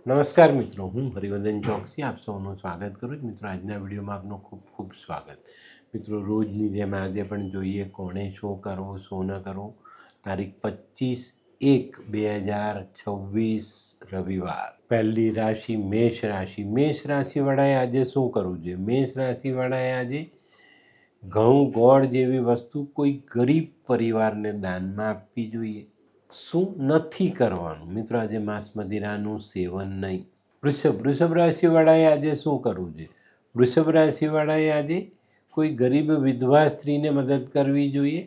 નમસ્કાર મિત્રો, હું હરિવર્ધન ચોકસી આપ સૌનું સ્વાગત કરું છું. મિત્રો, આજના વિડીયોમાં આપનું ખૂબ ખૂબ સ્વાગત. મિત્રો, રોજની જેમ આજે પણ જોઈએ કોણે શું કરવું શું ન કરવું. તારીખ 25/1/2026 રવિવાર. પહેલી રાશિ મેષ રાશિ. મેષ રાશિવાળાએ આજે શું કરવું જોઈએ? મેષ રાશિવાળાએ આજે ઘઉં ગોળ જેવી વસ્તુ કોઈ ગરીબ પરિવારને દાનમાં આપવી જોઈએ. શું નથી કરવાનું? મિત્રો, આજે માંસ મદિરાનું સેવન નહીં. વૃષભ રાશિવાળાએ આજે શું કરવું જોઈએ? વૃષભ રાશિવાળાએ આજે કોઈ ગરીબ વિધવા સ્ત્રીને મદદ કરવી જોઈએ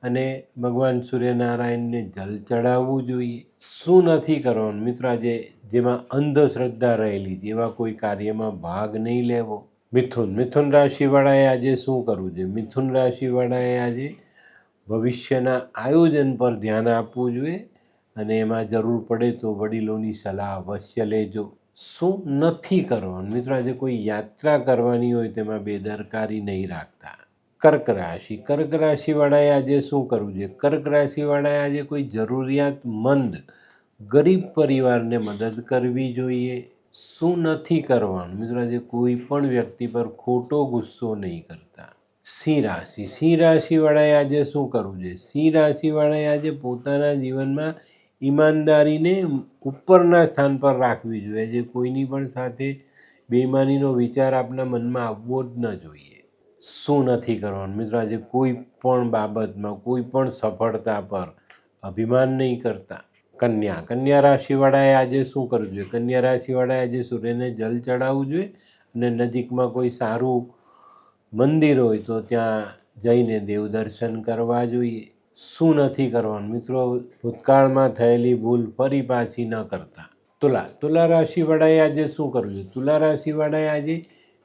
અને ભગવાન સૂર્યનારાયણને જલ ચડાવવું જોઈએ. શું નથી કરવાનું? મિત્રો, આજે જેમાં અંધશ્રદ્ધા રહેલી છે એવા કોઈ કાર્યમાં ભાગ નહીં લેવો. મિથુન રાશિવાળાએ આજે શું કરવું જોઈએ? મિથુન રાશિવાળાએ આજે ભવિષ્યના આયોજન પર ધ્યાન આપવું જોઈએ અને એમાં જરૂર પડે તો વડીલોની સલાહ અવશ્ય લેજો. શું નથી કરવાનું? મિત્રો, આજે કોઈ યાત્રા કરવાની હોય તેમાં બેદરકારી નહીં રાખતા. કર્ક રાશિવાળાએ આજે શું કરવું જોઈએ? કર્ક રાશિવાળાએ આજે કોઈ જરૂરિયાતમંદ ગરીબ પરિવારને મદદ કરવી જોઈએ. શું નથી કરવાનું? મિત્રો, આજે કોઈ પણ વ્યક્તિ પર ખોટો ગુસ્સો નહીં કરતા. સિંહ રાશિવાળાએ આજે શું કરવું જોઈએ? સિંહ રાશિવાળાએ આજે પોતાના જીવનમાં ઈમાનદારીને ઉપરના સ્થાન પર રાખવી જોઈએ. જે કોઈની પણ સાથે બેઈમાનીનો વિચાર આપણા મનમાં આવવો જ ન જોઈએ. શું નથી કરવાનું? મિત્રો, આજે કોઈ પણ બાબતમાં કોઈ પણ સફળતા પર અભિમાન નહીં કરતા. કન્યા રાશિવાળાએ આજે શું કરવું જોઈએ? કન્યા રાશિવાળાએ આજે સૂર્યને જલ ચડાવવું જોઈએ અને નજીકમાં કોઈ સારું મંદિર હોય તો ત્યાં જઈને દેવ દર્શન કરવા જોઈએ. શું નથી કરવાનું? મિત્રો, ભૂતકાળમાં થયેલી ભૂલ ફરી પાછી ન કરતા. તુલા રાશિવાળાએ આજે શું કરવું જોઈએ? તુલા રાશિવાળાએ આજે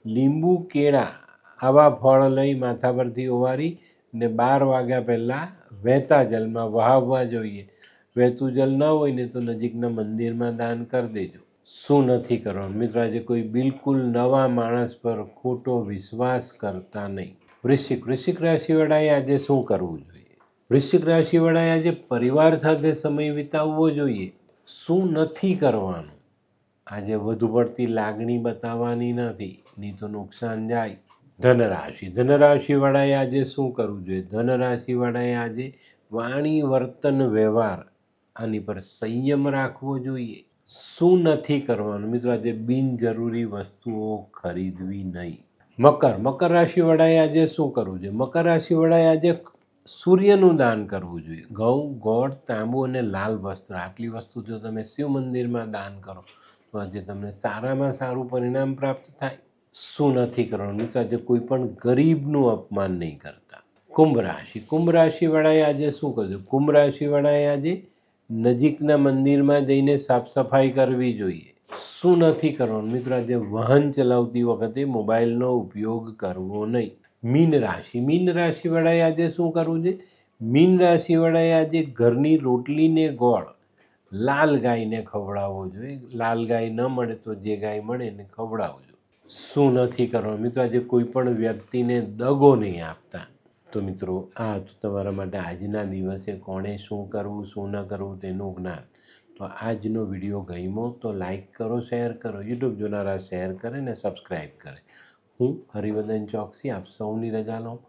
લીંબુ કેળા આવા ફળ લઈ માથા પરથી ઓવારી ને 12 વાગ્યા પહેલાં વહેતા જલમાં વહાવવા જોઈએ. વહેતું જલ ન હોય ને તો નજીકના મંદિરમાં દાન કરી દેજો. શું નથી કરવાનું? મિત્રો, આજે કોઈ બિલકુલ નવા માણસ પર ખોટો વિશ્વાસ કરતા નહીં. વૃશ્ચિક રાશિવાળાએ આજે શું કરવું જોઈએ? વૃશ્ચિક રાશિવાળાએ આજે પરિવાર સાથે સમય વિતાવવો જોઈએ. શું નથી કરવાનું? આજે વધુ પડતી લાગણી બતાવવાની નથી, નહીં તો નુકસાન જાય. ધનરાશિવાળાએ આજે શું કરવું જોઈએ? ધનરાશિવાળાએ આજે વાણી વર્તન વ્યવહાર આની પર સંયમ રાખવો જોઈએ. શું નથી કરવાનું? મિત્રો, આજે બિનજરૂરી વસ્તુઓ ખરીદવી નહીં. મકર રાશિવાળાએ આજે શું કરવું જોઈએ? મકર રાશિવાળાએ આજે સૂર્યનું દાન કરવું જોઈએ. ઘઉં ગોળ તાંબુ અને લાલ વસ્ત્ર આટલી વસ્તુ જો તમે શિવ મંદિરમાં દાન કરો તો આજે તમને સારામાં સારું પરિણામ પ્રાપ્ત થાય. શું નથી કરવાનું? મિત્રો, આજે કોઈ પણ ગરીબનું અપમાન નહીં કરતા. કુંભ રાશિવાળાએ આજે શું કરવું? કુંભ રાશિવાળાએ આજે નજીકના મંદિરમાં જઈને સાફ સફાઈ કરવી જોઈએ. શું નથી કરવાનું? મિત્રો, આજે વાહન ચલાવતી વખતે મોબાઈલનો ઉપયોગ કરવો નહીં. મીન રાશિવાળાએ આજે શું કરવું છે? મીન રાશિવાળાએ આજે ઘરની રોટલીને ગોળ લાલ ગાયને ખવડાવવો જોઈએ. લાલ ગાય ન મળે તો જે ગાય મળે એને ખવડાવજો. શું નથી કરવાનું? મિત્રો, આજે કોઈ પણ વ્યક્તિને દગો નહીં આપતા. તો મિત્રો, આ હતું તમારા માટે આજના દિવસે કોણે શું કરવું શું ન કરવું તેનું જ્ઞાન. તો આજનો વિડીયો ગમ્યો તો લાઈક કરો, શેર કરો. યુટ્યુબ જોનારા શેર કરે ને સબસ્ક્રાઈબ કરે. હું હરિવર્ધન ચોકસી આપ સૌની રજા લઉં.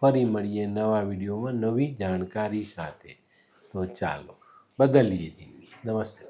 ફરી મળીએ નવા વિડીયોમાં નવી જાણકારી સાથે. તો ચાલો બદલીએ જિંદગી. નમસ્તે.